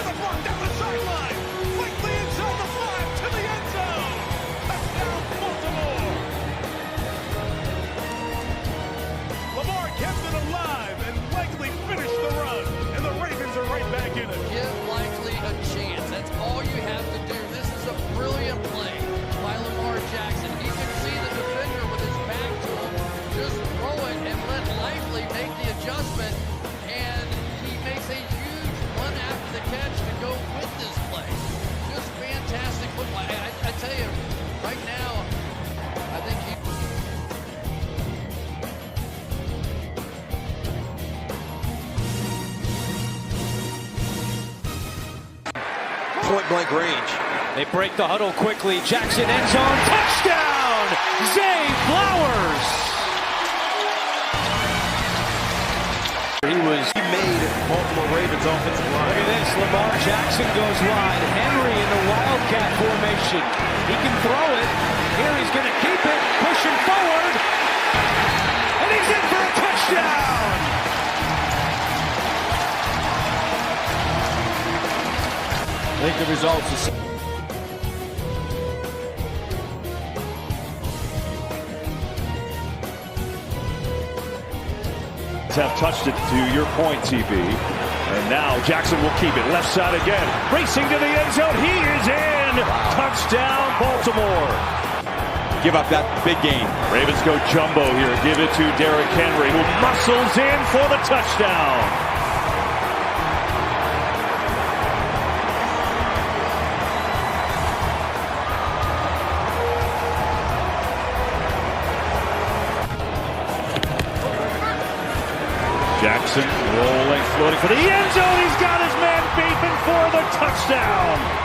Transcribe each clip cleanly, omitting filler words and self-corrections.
the block down the sideline. Quickly inside the 5 to the end zone. Touchdown, Baltimore. Lamar kept it alive and likely finished the run. And the Ravens are right back in it. Give Likely a chance. That's all you have to do. This is a brilliant play by Lamar Jackson. He can see the defender with his back to him. Just throw it and let Likely make the adjustment. And he makes a huge run after the catch to go with this play. Just fantastic football. I tell you, right now, I think he... Point-blank range. They break the huddle quickly. Jackson end zone. Touchdown! Zay Flowers! He made Baltimore Ravens offensive line. Look at this. Lamar Jackson goes wide. Henry in the Wildcat formation. He can throw it. Here he's going to keep it. Pushing forward. And he's in for a touchdown! I think the results is have touched it, to your point, TB. And now Jackson will keep it. Left side again. Racing to the end zone. He is in. Touchdown, Baltimore. give up that big gain. Ravens go jumbo here. Give it to Derrick Henry, who muscles in for the touchdown. Jackson rolling, floating for the end zone. He's got his man Bateman for the touchdown.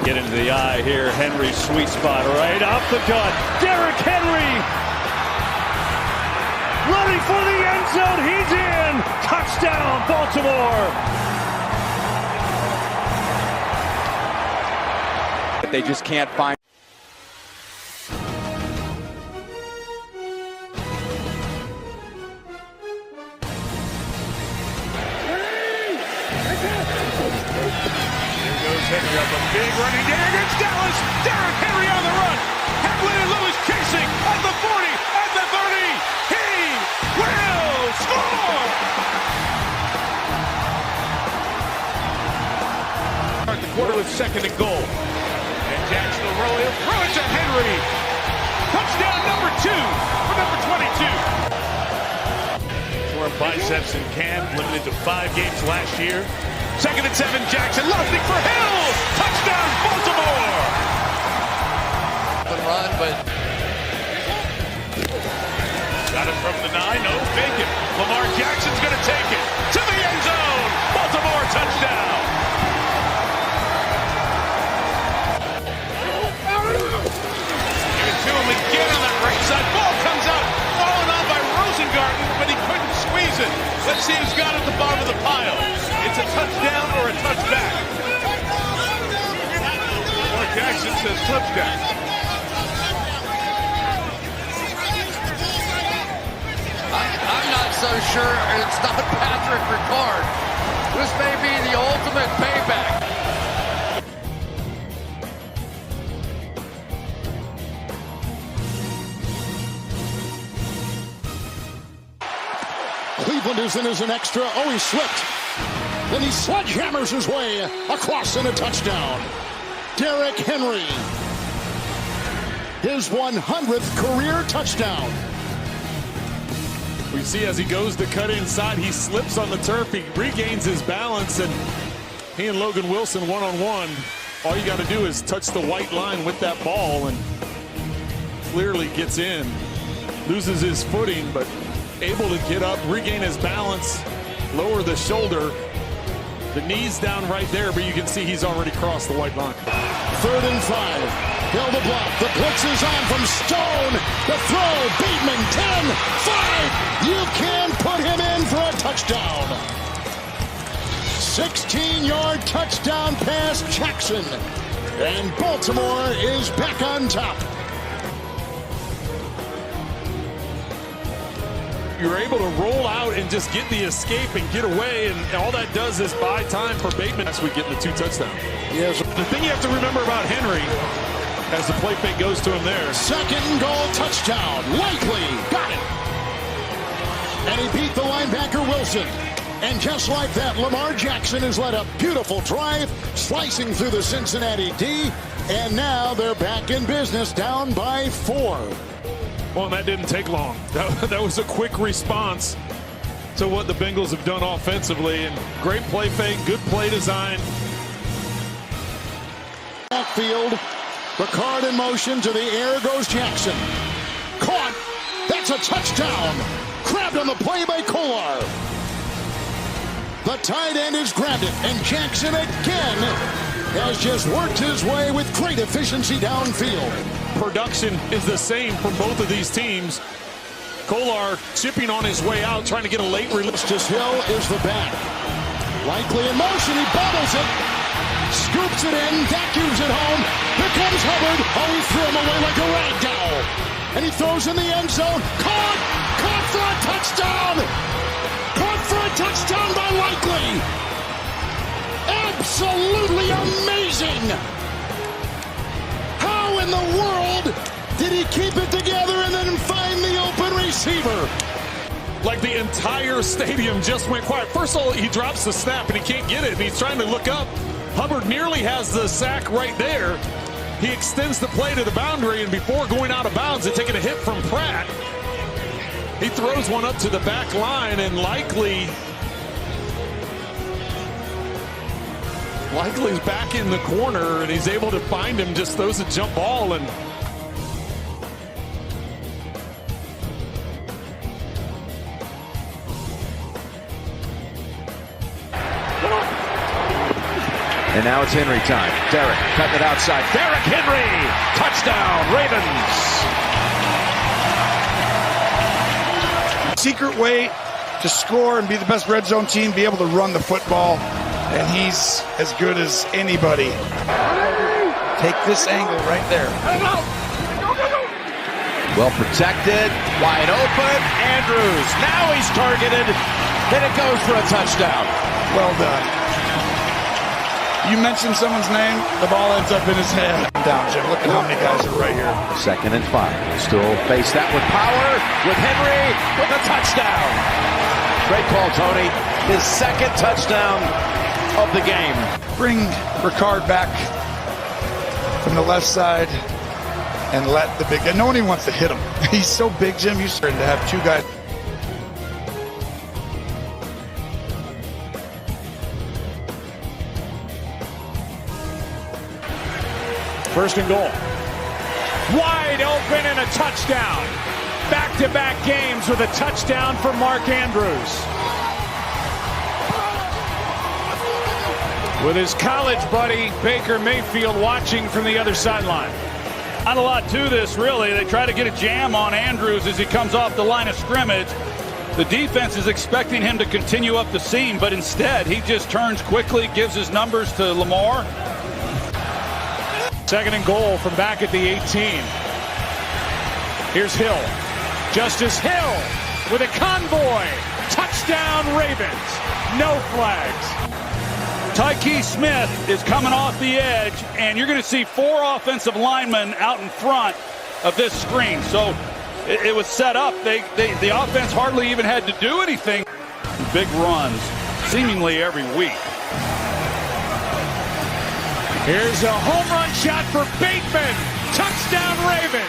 Get into the eye here. Henry, sweet spot right off the gut. Derrick Henry running for the end zone. He's in. Touchdown, Baltimore. They just can't find. Henry up a big running game against Dallas. Derrick Henry on the run. Hamlin and Lewis chasing at the 40, at the 30. He will score. Start the quarter with second and goal. And Jackson will roll in. Throw it to Henry. Touchdown number 2 for number 22. Torn biceps and Cam, limited to 5 games last year. Second and 7, Jackson lofting for Hill. Touchdown, Baltimore. Run, but got it from the 9. No, fake it. Lamar Jackson's going to take it to the end zone. Baltimore touchdown. Give it to him again on that right side. Ball comes out, fallen on by Rosengarten, but he couldn't squeeze it. Let's see who's got it at the bottom of the pile. It's a touchdown or a touchback. Lamar Jackson says touchdown. I'm not so sure it's not Patrick Ricard. This may be the ultimate payback. Cleveland is in as an extra. Oh, he slipped. Then he sledgehammers his way across in a touchdown. Derrick Henry. His 100th career touchdown. We see as he goes to cut inside, he slips on the turf. He regains his balance, and he and Logan Wilson one-on-one. All you got to do is touch the white line with that ball, and clearly gets in. Loses his footing, but able to get up, regain his balance, lower the shoulder. The knee's down right there, but you can see he's already crossed the white line. 3rd and 5. Hill the block. The blitz is on from Stone. The throw. Bateman. 10. 5. You can put him in for a touchdown. 16-yard touchdown pass, Jackson. And Baltimore is back on top. you're able to roll out and just get the escape and get away, and all that does is buy time for Bateman as we get the 2 touchdowns. Yes. The thing you have to remember about Henry, as the play fake goes to him there. Second and goal, touchdown. Likely. Got it. And he beat the linebacker Wilson. And just like that, Lamar Jackson has led a beautiful drive, slicing through the Cincinnati D. And now they're back in business, down by 4. Well, that didn't take long. That was a quick response to what the Bengals have done offensively. And great play fake, good play design. Backfield, Ricard in motion, to the air goes Jackson. Caught. That's a touchdown. Grabbed on the play by Kolar. The tight end is grabbed it, and Jackson again has just worked his way with great efficiency downfield. Production is the same from both of these teams. Kolar chipping on his way out, trying to get a late release. Just Hill is the back. Likely in motion, he bobbles it. Scoops it in, vacuums it home. Here comes Hubbard. Oh, he threw him away like a rag doll. And he throws in the end zone. Caught for a touchdown. Caught for a touchdown by Likely. Absolutely amazing. How in the world did he keep it together and then find the open receiver? Like the entire stadium just went quiet. First of all, he drops the snap and he can't get it, and he's trying to look up. Hubbard nearly has the sack right there. He extends the play to the boundary, and before going out of bounds and taking a hit from Pratt, he throws one up to the back line, and Likely's back in the corner, and he's able to find him, just throws a jump ball. And now it's Henry time. Derrick cutting it outside. Derrick Henry! Touchdown, Ravens! Secret way to score and be the best red zone team, be able to run the football, and he's as good as anybody. Take this angle right there. Well protected, wide open. Andrews, now he's targeted, and it goes for a touchdown. Well done. You mention someone's name, the ball ends up in his head. Down, Jim. Look at how many guys are right here. 2nd and 5. Still face that with power, with Henry, with a touchdown. Great call, Tony. His 2nd touchdown of the game. Bring Ricard back from the left side and let the big guy. No one even wants to hit him. He's so big, Jim. You're starting to have 2 guys. First and goal. Wide open and a touchdown. Back-to-back games with a touchdown for Mark Andrews. With his college buddy, Baker Mayfield, watching from the other sideline. Not a lot to this, really. They try to get a jam on Andrews as he comes off the line of scrimmage. The defense is expecting him to continue up the seam, but instead he just turns quickly, gives his numbers to Lamar. 2nd and goal from back at the 18. Here's Hill. Justice Hill with a convoy. Touchdown Ravens. No flags. Tyke Smith is coming off the edge, and you're going to see 4 offensive linemen out in front of this screen. So it was set up. The offense hardly even had to do anything. Big runs, seemingly every week. Here's a home run shot for Bateman. Touchdown Ravens.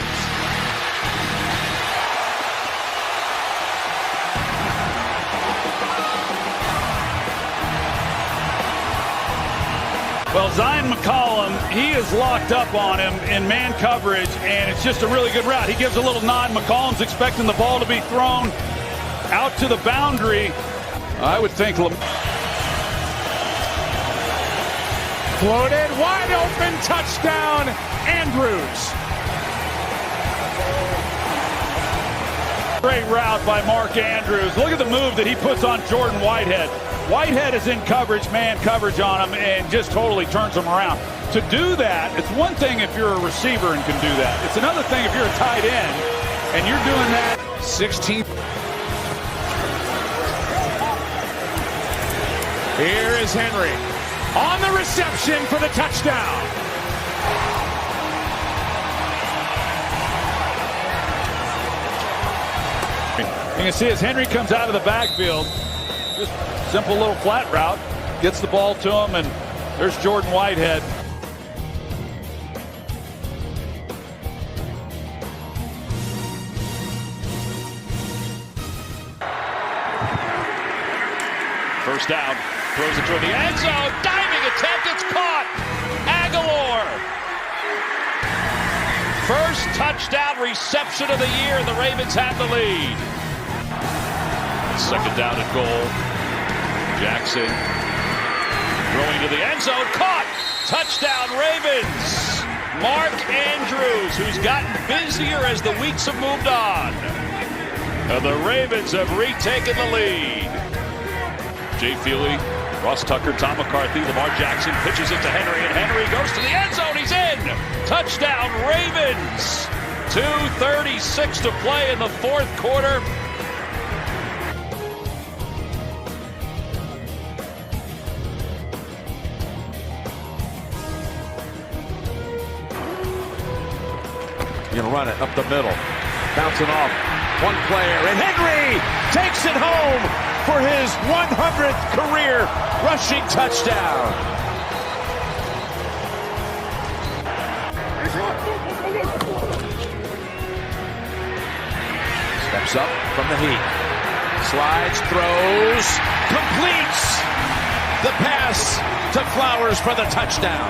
Well, Zion McCollum, he is locked up on him in man coverage, and it's just a really good route. He gives a little nod. McCollum's expecting the ball to be thrown out to the boundary. I would think floated, wide open, touchdown, Andrews. Great route by Mark Andrews. Look at the move that he puts on Jordan Whitehead. Whitehead is in coverage, man coverage on him, and just totally turns him around. To do that, it's one thing if you're a receiver and can do that. It's another thing if you're a tight end and you're doing that. 16. Here is Henry on the reception for the touchdown. You can see as Henry comes out of the backfield, just simple little flat route, gets the ball to him, and there's Jordan Whitehead. First down, throws it toward the end zone, diving attempt, it's caught. Aguilar. First touchdown reception of the year, the Ravens have the lead. Second down and goal. Jackson throwing to the end zone, caught. Touchdown Ravens. Mark Andrews, who's gotten busier as the weeks have moved on. And the Ravens have retaken the lead. Jay Feely, Ross Tucker, Tom McCarthy, Lamar Jackson pitches it to Henry, and Henry goes to the end zone. He's in. Touchdown Ravens. 2:36 to play in the fourth quarter. You're going to run it up the middle. Bouncing off one player, and Henry takes it home for his 100th career rushing touchdown. Steps up from the heat. Slides, throws, completes the pass to Flowers for the touchdown.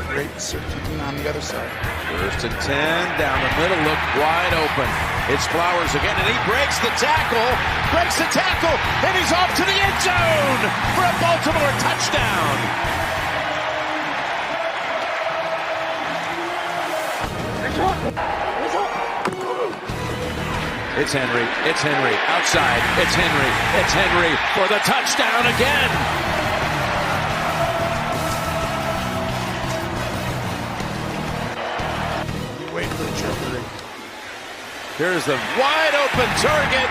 Great searching on the other side. First and 10, down the middle, look wide open. It's Flowers again, and he breaks the tackle, and he's off to the end zone for a Baltimore touchdown. It's Henry, outside, it's Henry for the touchdown again. Here's the wide open target.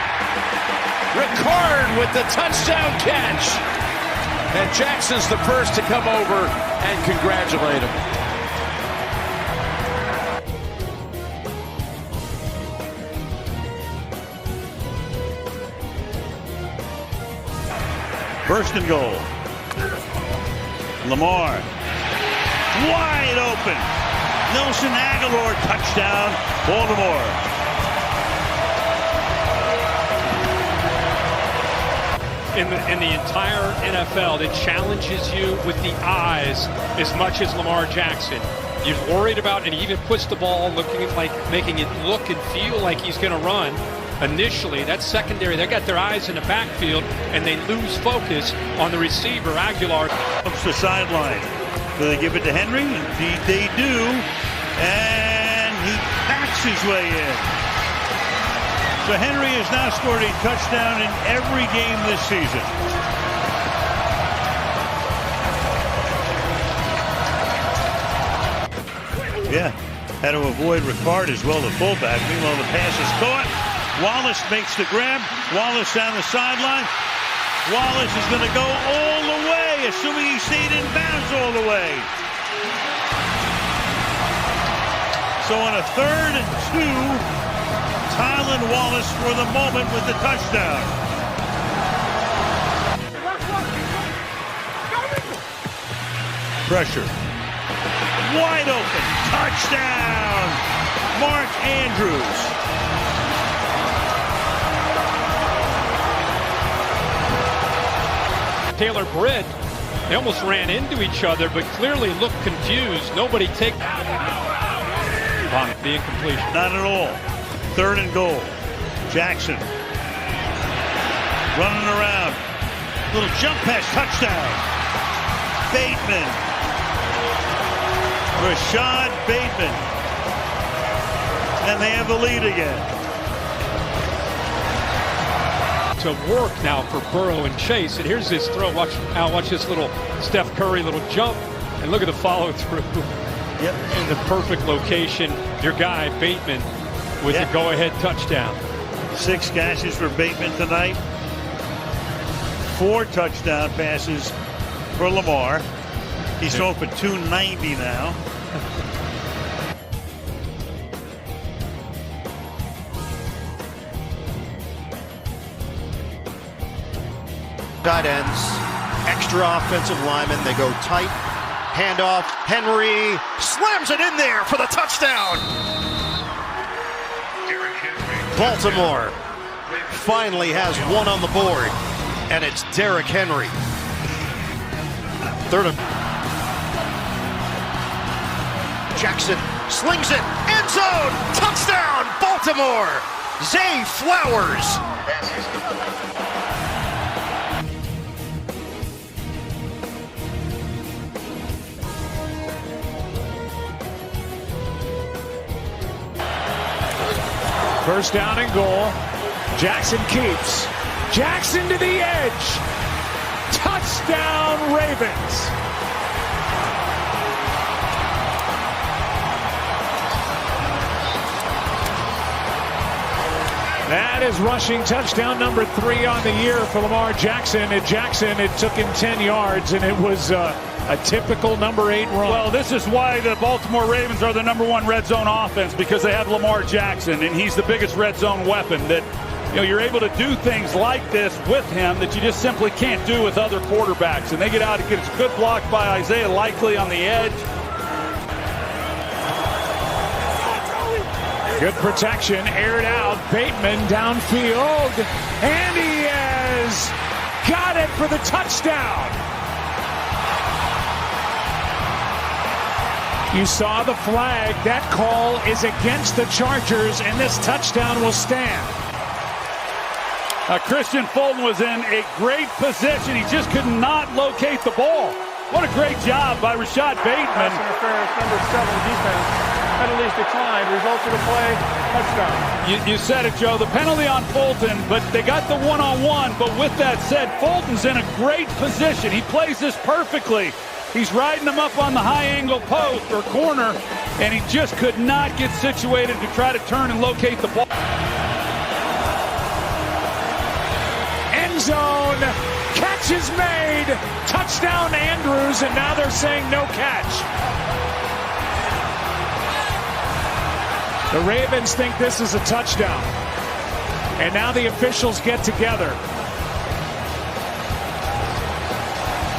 Ricard with the touchdown catch. And Jackson's the first to come over and congratulate him. First and goal. Lamar. Wide open. Nelson Aguilar, touchdown, Baltimore. In the entire NFL that challenges you with the eyes as much as Lamar Jackson. You're worried about, and he even puts the ball making it look and feel like he's going to run. Initially, that secondary, they got their eyes in the backfield, and they lose focus on the receiver, Aguilar. Comes the sideline. Do they give it to Henry? Indeed they do. And he backs his way in. So Henry has now scored a touchdown in every game this season. Yeah, had to avoid Ricard as well, the fullback. Meanwhile, the pass is caught. Wallace makes the grab. Wallace down the sideline. Wallace is going to go all the way, assuming he stayed in bounds all the way. So on a 3rd and 2, Tylan Wallace for the moment with the touchdown. Pressure. Wide open. Touchdown. Mark Andrews. Taylor Britt, they almost ran into each other, but clearly looked confused. Nobody take the incompletion. Not at all. 3rd and goal. Jackson running around. Little jump pass, touchdown. Bateman. Rashad Bateman. And they have the lead again. To work now for Burrow and Chase. And here's his throw. Watch this little Steph Curry little jump. And look at the follow through. Yep. In the perfect location. Your guy, Bateman, with the go-ahead touchdown. 6 catches for Bateman tonight. 4 touchdown passes for Lamar. He's thrown for 290 now. Tight ends, extra offensive linemen. They go tight. Handoff. Henry slams it in there for the touchdown. Baltimore finally has one on the board, and it's Derrick Henry. Third and Jackson slings it, end zone, touchdown, Baltimore. Zay Flowers. First down and goal. Jackson keeps. Jackson to the edge. Touchdown, Ravens. That is rushing touchdown number 3 on the year for Lamar Jackson. At Jackson, it took him 10 yards, and it was a typical number 8 run. Well, this is why the Baltimore Ravens are the #1 red zone offense, because they have Lamar Jackson, and he's the biggest red zone weapon. That, you know, you're able to do things like this with him that you just simply can't do with other quarterbacks. And they get out and get a good block by Isaiah Likely on the edge. Good protection, aired out. Bateman downfield, and he has got it for the touchdown. You saw the flag. That call is against the Chargers, and this touchdown will stand. Christian Fulton was in a great position. He just could not locate the ball. What a great job by Rashad Bateman. Pass interference, number 7 defense. Penalties declined. Results of the play, touchdown. You said it, Joe. The penalty on Fulton, but they got the one-on-one. But with that said, Fulton's in a great position. He plays this perfectly. He's riding him up on the high-angle post or corner, and he just could not get situated to try to turn and locate the ball. End zone. Catch is made. Touchdown, Andrews, and now they're saying no catch. The Ravens think this is a touchdown. And now the officials get together.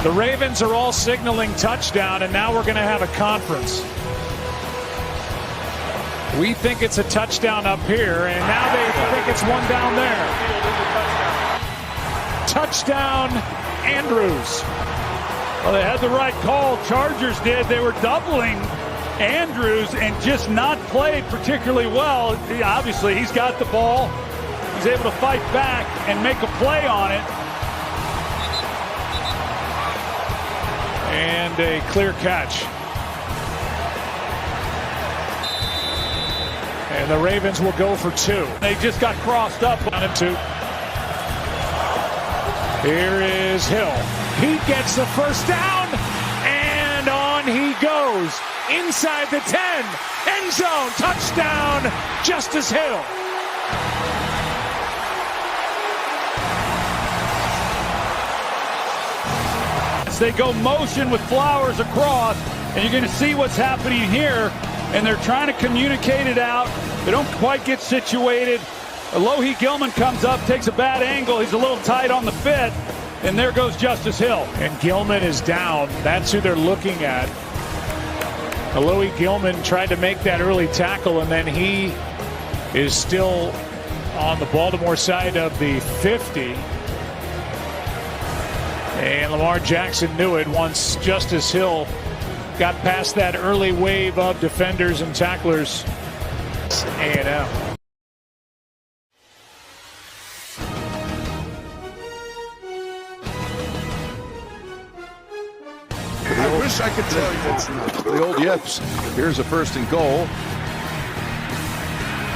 The Ravens are all signaling touchdown, and now we're going to have a conference. We think it's a touchdown up here, and now they think it's one down there. Touchdown, Andrews. Well, they had the right call. Chargers did. They were doubling Andrews and just not played particularly well. Obviously, he's got the ball. He's able to fight back and make a play on it. And a clear catch. And the Ravens will go for 2. They just got crossed up. Down and 2. Here is Hill. He gets the first down, and on he goes. Inside the 10. End zone. Touchdown, Justice Hill. They go motion with Flowers across, and you're going to see what's happening here. And they're trying to communicate it out. They don't quite get situated. Alohi Gilman comes up, takes a bad angle. He's a little tight on the fit. And there goes Justice Hill. And Gilman is down. That's who they're looking at. Alohi Gilman tried to make that early tackle, and then he is still on the Baltimore side of the 50. And Lamar Jackson knew it once Justice Hill got past that early wave of defenders and tacklers. A&M. I wish I could tell you it's not. The old yips. Here's a 1st and goal.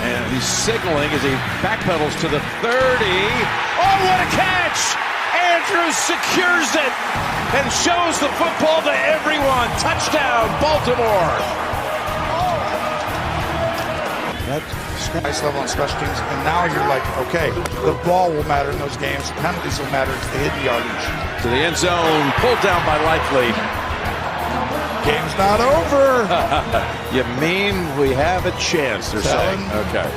And he's signaling as he backpedals to the 30. Oh, what a catch! Andrews secures it and shows the football to everyone. Touchdown, Baltimore. Nice level on special teams, and now you're like, okay, the ball will matter in those games. Penalties will matter. It's the hidden yardage. To the end zone, pulled down by Likely. Game's not over. You mean we have a chance, they're saying. Okay.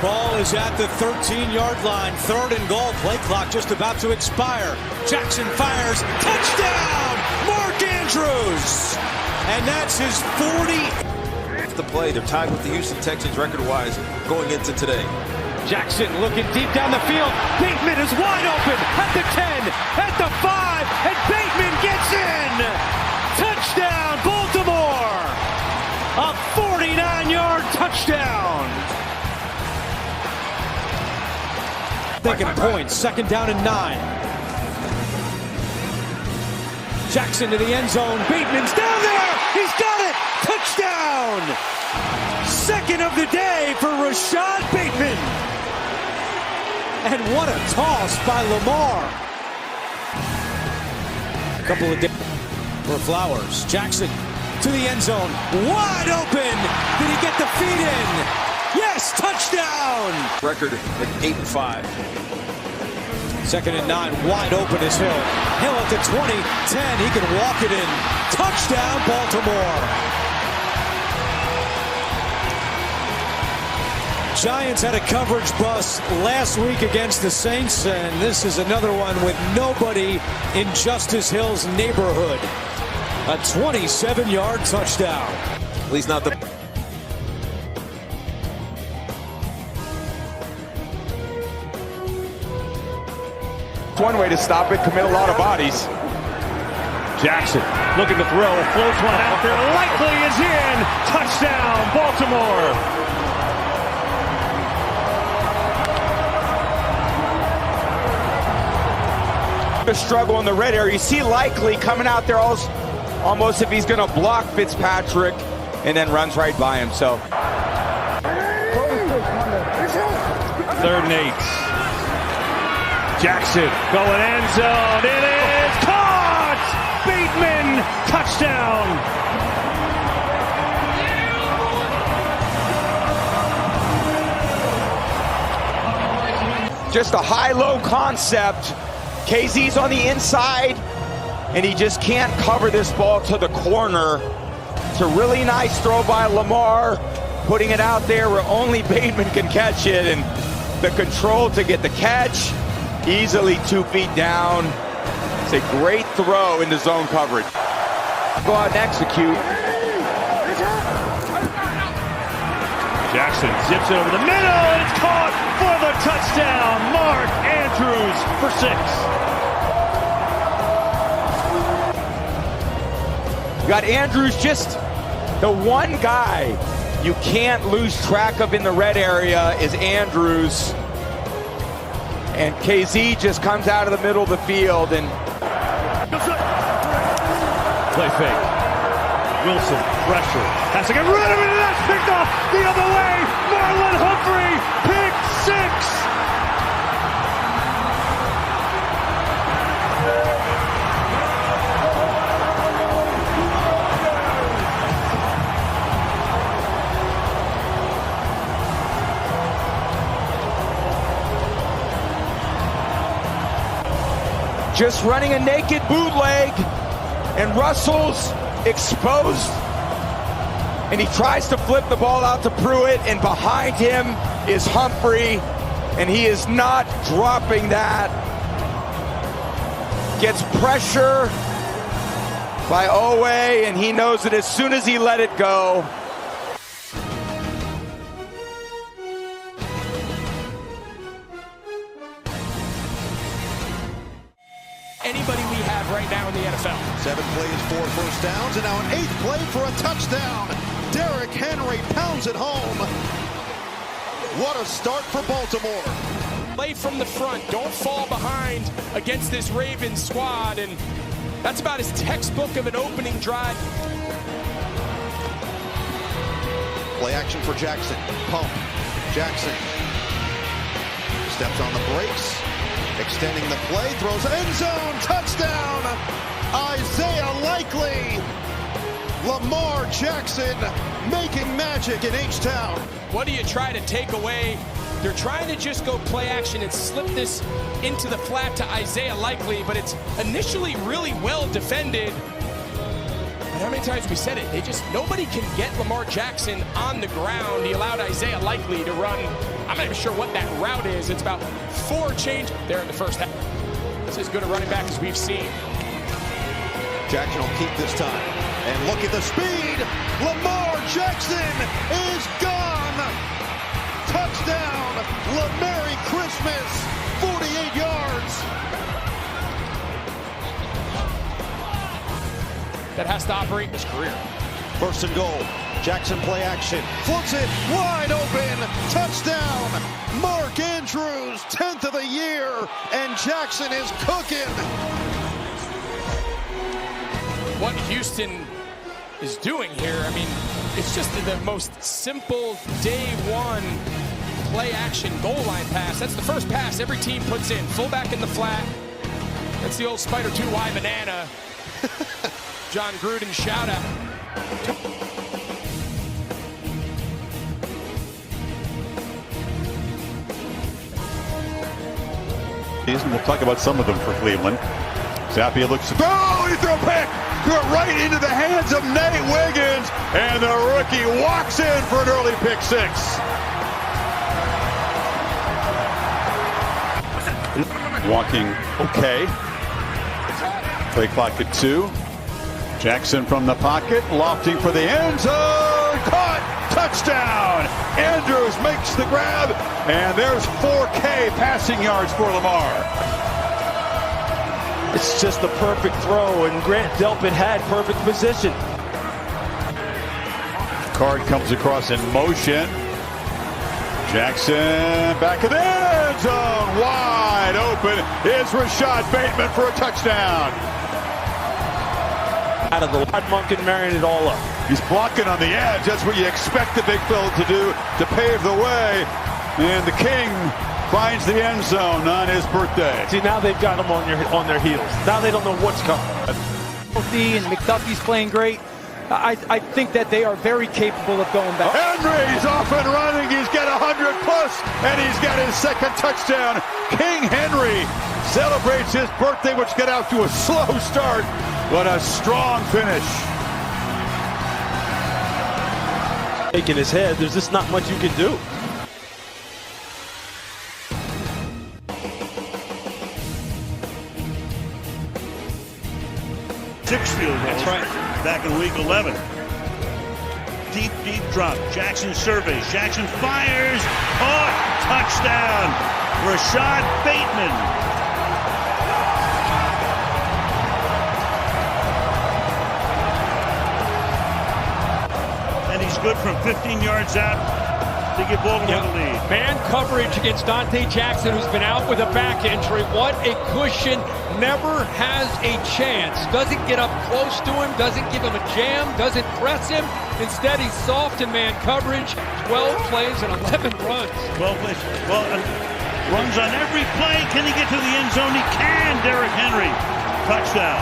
Ball is at the 13-yard line. 3rd and goal. Play clock just about to expire. Jackson fires. Touchdown! Mark Andrews! And that's his 40th. The play, they're tied with the Houston Texans record-wise going into today. Jackson looking deep down the field. Bateman is wide open at the 10, at the 5, and Bateman gets in! Touchdown, Baltimore! A 49-yard touchdown! Thinking points, 2nd down and 9. Jackson to the end zone. Bateman's down there. He's got it. Touchdown. 2nd of the day for Rashad Bateman. And what a toss by Lamar. A couple of days for Flowers. Jackson to the end zone. Wide open. Did he get the feet in? Yes, touchdown. Record at 8-5. 2nd and 9, wide open is Hill. Hill at the 20, 10, he can walk it in. Touchdown, Baltimore. Giants had a coverage bust last week against the Saints, and this is another one with nobody in Justice Hill's neighborhood. A 27-yard touchdown. At least not the... One way to stop it, commit a lot of bodies. Jackson looking to throw, floats one out there, Likely is in, touchdown, Baltimore. The struggle in the red area. You see Likely coming out there almost if he's going to block Fitzpatrick, and then runs right by him. So 3rd and 8. Jackson going end zone. It is caught! Bateman, touchdown! just a high-low concept. KZ's on the inside, and he just can't cover this ball to the corner. It's a really nice throw by Lamar, putting it out there where only Bateman can catch it, and the control to get the catch. Easily 2 feet down. It's a great throw into zone coverage. Go out and execute. Jackson zips it over the middle, and it's caught for the touchdown. Mark Andrews for 6. You got Andrews, just the one guy you can't lose track of in the red area is Andrews. And KZ just comes out of the middle of the field and play fake. Wilson, pressure, has to get rid of it, and that's picked off the other way. Marlon Humphrey, pick 6. just running a naked bootleg, and Russell's exposed, and he tries to flip the ball out to Pruitt, and behind him is Humphrey, and he is not dropping that. Gets pressure by Owe, and he knows that as soon as he let it go, anybody we have right now in the NFL. 7 plays, 4 first downs, and now an 8th play for a touchdown. Derrick Henry pounds it home. What a start for Baltimore. Play from the front. Don't fall behind against this Ravens squad, and that's about as textbook of an opening drive. Play action for Jackson. Pump. Jackson Steps on the brakes. Extending the play. Throws end zone. Touchdown. Isaiah Likely. Lamar Jackson making magic in H-Town. What do you try to take away? They're trying to just go play action and slip this into the flat to Isaiah Likely, but it's initially really well defended. And how many times we said it? Nobody can get Lamar Jackson on the ground. He allowed Isaiah Likely to run. I'm not even sure what that route is. It's about 4 change there in the first half. It's as good a running back as we've seen. Jackson will keep this time. And look at the speed. Lamar Jackson is gone. Touchdown. Merry Christmas. 48 yards. That has to operate his career. First and goal. Jackson play action. Floats it wide open. Touchdown. Mark Andrews, 10th of the year. And Jackson is cooking. What Houston is doing here, I mean, it's just the most simple day one play action goal line pass. That's the first pass every team puts in. Fullback in the flat. That's the old Spider 2Y banana. John Gruden shout out. We'll talk about some of them for Cleveland. Zappia looks. Oh, he threw a pick! Threw it right into the hands of Nate Wiggins, and the rookie walks in for an early pick 6. Walking okay. Play clock at 2. Jackson from the pocket, lofting for the end zone. Caught! Touchdown! Andrews makes the grab, and there's 4K passing yards for Lamar. It's just the perfect throw, and Grant Delpit had perfect position. Card comes across in motion. Jackson back in the end zone. Wide open is Rashad Bateman for a touchdown. Out of the wide monk and marrying it all up. He's blocking on the edge. That's what you expect the big fella to do to pave the way. And the King finds the end zone on his birthday. See, now they've got him on their heels. Now they don't know what's coming. And McDuffie's playing great. I think that they are very capable of going back. Henry's off and running. He's got 100 plus, and he's got his second touchdown. King Henry celebrates his birthday, which got out to a slow start, but a strong finish. Shaking his head. There's just not much you can do. Six field goals. That's right. Back in week 11. Deep drop. Jackson surveys. Jackson fires. Caught. Touchdown. Rashad Bateman. And he's good from 15 yards out to give Baltimore the lead. Man coverage against Dante Jackson, who's been out with a back injury. What a cushion. Never has a chance. Doesn't get up close to him. Doesn't give him a jam. Doesn't press him. Instead, he's soft in man coverage. 12 plays and 11 runs. 12 plays. Well, runs on every play. Can he get to the end zone? He can. Derrick Henry. Touchdown.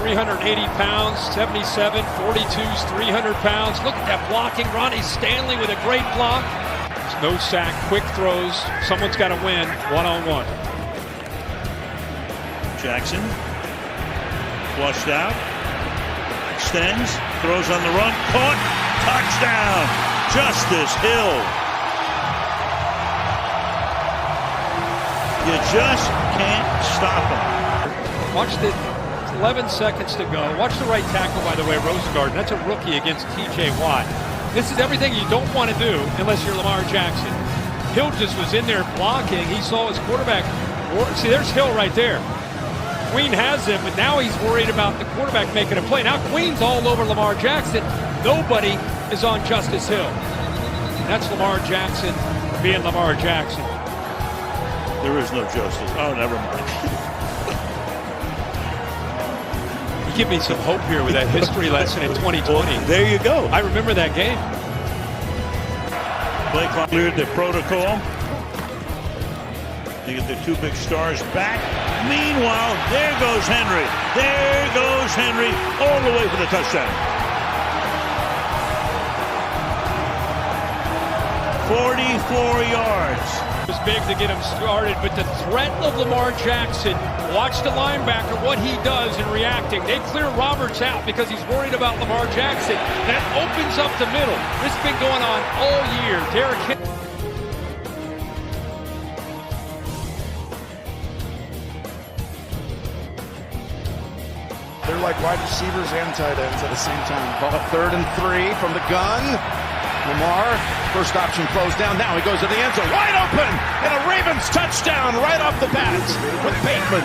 380 pounds, 77, 42s, 300 pounds. Look at that blocking. Ronnie Stanley with a great block. No sack, quick throws. Someone's got to win one-on-one. Jackson flushed out, extends, throws on the run, caught, touchdown, Justice Hill. You just can't stop him. Watch the 11 seconds to go. Watch the right tackle, by the way, Rosengarten. That's a rookie against TJ Watt. This is everything you don't want to do unless you're Lamar Jackson. Hill just was in there blocking. He saw his quarterback. See, there's Hill right there. Queen has him, but now he's worried about the quarterback making a play. Now Queen's all over Lamar Jackson. Nobody is on Justice Hill. That's Lamar Jackson being Lamar Jackson. There is no justice. Oh, never mind. Give me some hope here with that history lesson in 2020. There you go. I remember that game. Play clock cleared the protocol. They get the two big stars back. Meanwhile, there goes Henry. There goes Henry all the way for the touchdown. 44 yards. It was big to get him started, but the threat of Lamar Jackson, watch the linebacker, what he does in reacting. They clear Roberts out because he's worried about Lamar Jackson. That opens up the middle. This has been going on all year. Derrick Henry. They're like wide receivers and tight ends at the same time. Ball 3rd and 3 from the gun. Lamar, first option closed down. Now he goes to the end zone, wide open, and a Ravens touchdown right off the bat with Bateman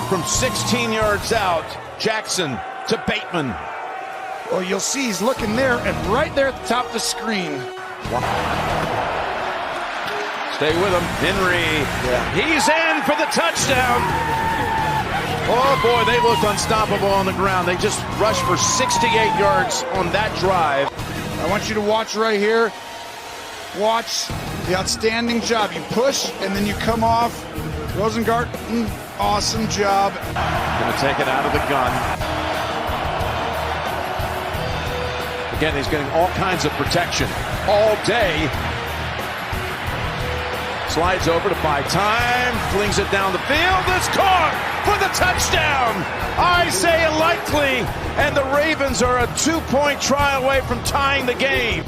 from 16 yards out. Jackson to Bateman. Well, you'll see he's looking there, and right there at the top of the screen. Stay with him, Henry. He's in for the touchdown. Oh boy, they looked unstoppable on the ground. They just rushed for 68 yards on that drive. I want you to watch right here. Watch the outstanding job. You push and then you come off. Rosengarten, awesome job. Gonna take it out of the gun. Again, he's getting all kinds of protection all day. Slides over to buy time, flings it down the field. It's caught for the touchdown. Isaiah Likely, and the Ravens are a 2-point try away from tying the game.